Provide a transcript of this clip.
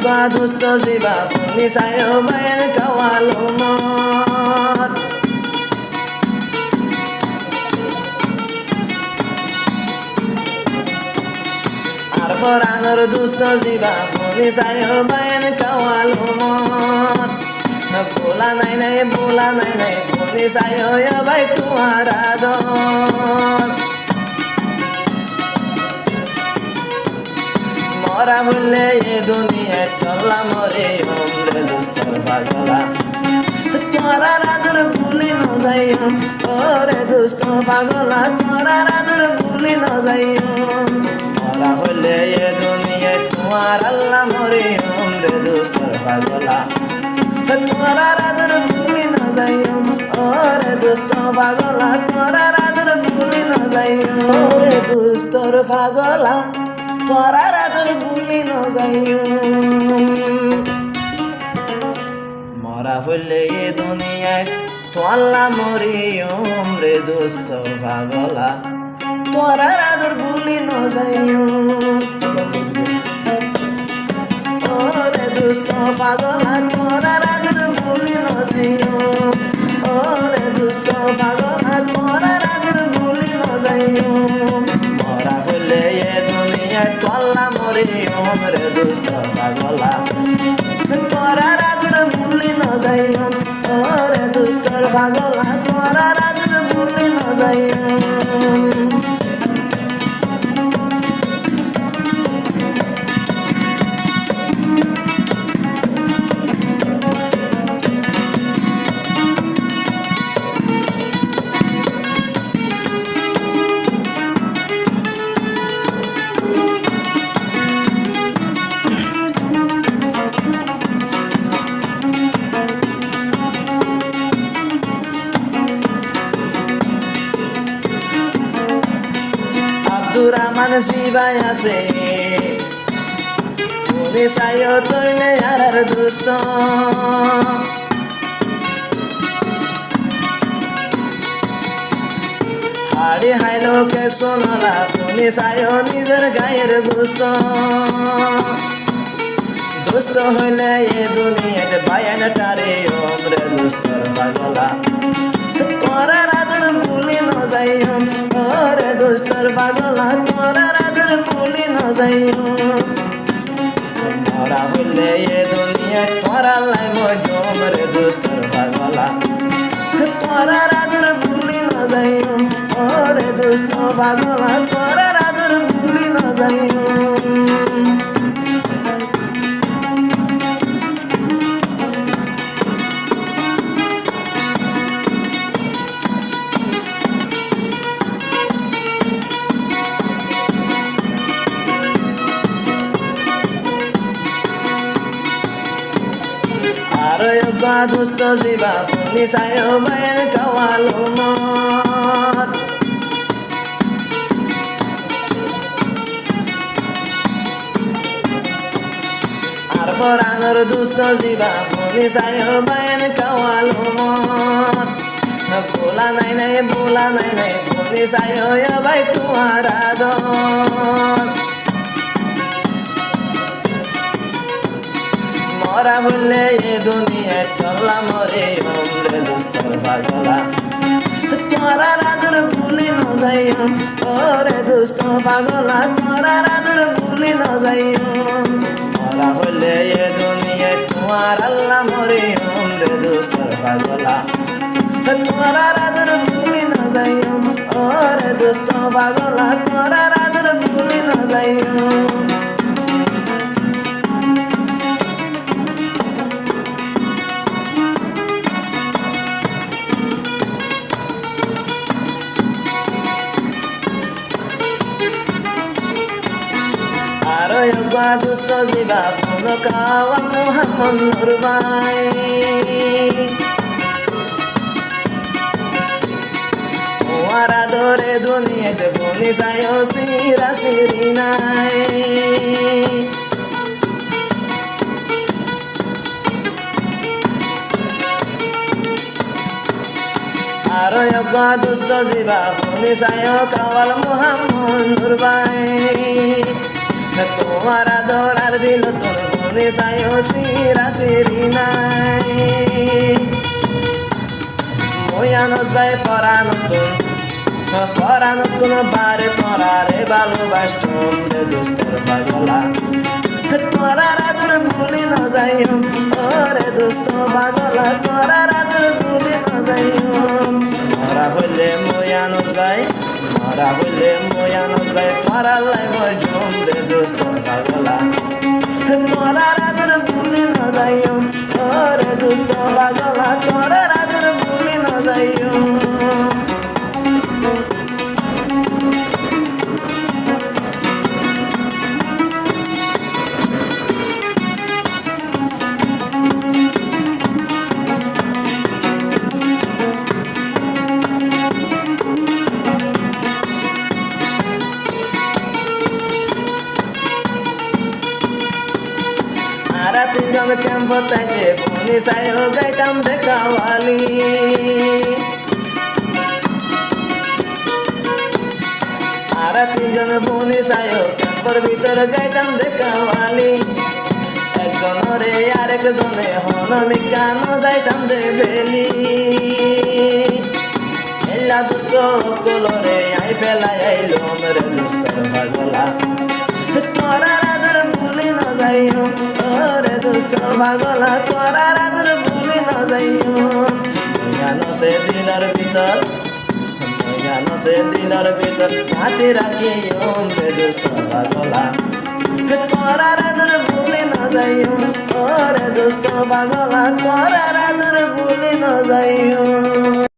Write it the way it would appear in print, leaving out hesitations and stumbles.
দুষ্ট জীবা ফুনি চায়ো বাইন কাওয়ালো মন আর পরানোর দুষ্ট জীবা ফুনি চায়ো বাইন কাওয়ালো মন बोला नहीं ফুনি চায়ো ভাই তোমার আদর মরা বললে এ দুনিয়ায় টল্লা মরে ওমরে দুস্তর পাগলা তোরা রাদর ভুলি ন যাইও ওরে দুষ্ট পাগলা তোরা রাদর ভুলি ন যাইও মরা বললে এ দুনিয়ায় তোমার আল্লাহ মরে ওমরে দুস্তর পাগলা তোরা রাদর ভুলি ন যাইও ওরে দুষ্ট পাগলা তোরা রাদর ভুলি ন যাইও ওরে দুস্তর পাগলা তোরা রাদর ভুলি ন যাইও মরা হইলে এ দুনিয়ায় তোয়াল্লা মরিয়ম রে দুষ্ট পাগলা তোরা রাদর ভুলি ন যাইও ওরে দুষ্ট পাগলা তোরা রাদর ভুলি ন যাইও ওরে দুষ্ট পাগলা তোরা রাদর ভুলি ন যাইও মরা হইলে এ দুনিয়ায় তোয়াল্লা মরিয়ম রে দুষ্ট পাগলা তোরা রাদর ভুলি ন যাইও ওরে দুষ্টর পাগলা তোরা রাদর ভুলি ন যাইও Abdurrahman Zibai আছে ফুনি চায়ো তৈলে আর দুষ্ট হাড়ি হাইলোকে শোনালা ফুনি চায়ো নিজের গায়ের গুস্ত দুষ্ট হইলে এ দুনিয়াতে বায়ান টারে ওমরে দুষ্টর পাগলা তোরা রাদর ভুলি ন যাইও ওরে দুষ্টর পাগলা তোরা রাদর ভুলি ন যাইও মরা হইলে এ দুনিয়ায় তোরা লাই মজম রে দুষ্টর পাগলা তোরা রাদর ভুলি ন যাইও ওরে দুষ্ট পাগলা তোরা রাদর ভুলি ন যাইও দুষ্ট জীবা ফুনি চায়ো বাইন কাওয়ালো মন আর পরানোর দুষ্ট জীবা ফুনি চায়ো বাইন কাওয়ালো মন बोला नहीं ফুনি চায়ো ভাই তোমার আদর মরা বললে এ দুনিয়ায় টল্লা মরে ওমরে দুষ্টর পাগলা তোরা রাদর ভুলি ন যাইও ওরে দুষ্ট পাগলা তোরা রাদর ভুলি ন যাইও মরা বললে এ দুনিয়ায় তোমার আল্লাহ মরে ওমরে দুষ্টর পাগলা তোরা রাদর ভুলি ন যাইও ওরে দুষ্ট পাগলা তোরা রাদর ভুলি ন যাইও দুষ্ট জীবা ফুন কাওয়া মোহাম্মদ নূর ভাই তোমার আদরে দুনিয়াতে ফুনি চায়ো সিরা সিরি নাই আরো দুষ্ট জীবা ফুনি চায়ো কাওয়াল মোহাম্মদ নূর ভাই তোমার আদর আর দিল তোর ফোনে চাইও চিৰা চিৰি নাই মই আনজ বাই ফৰা নতুন বারে তোরারে ভালোবাসতুম রে দোস্তর পাগলা তোরার আদর ভুলি না যাইও ওরে দোস্ত পাগলা তোরার আদর ভুলি না যাইও মরা হইলে মই আনজ ভাই তোরার লাই মই জম রে দোস্ত পাগলা তোরার আদর ভুলি না যাইও ওরে দোস্ত পাগলা তোরার আদর ভুলি না যাইও তিনজন ক্যাম্প থেকে ফোনে চাইও যাইতাম দেখাওয়ালি আর তিনজন ফোনে চাইও ক্যাম্পর ভিতর যাইতাম দেখাওয়ালি একজনরে আরেকজনে হন আমি কেন যাইতাম দে ফেলি এলা দুষ্ট কলরে আই ফেলাই আইলম রে দুস্তর পাগলা তোরার আদর ভুলি না যাইও ওরে দোস্ত পাগলা তোরার আদর ভুলি না যাইও জানো সে দিলর ভিতর হাতে রাখিও রে দোস্ত পাগলা তোরার আদর ভুলি না যাইও ওরে দোস্ত পাগলা তোরার আদর ভুলি না যাইও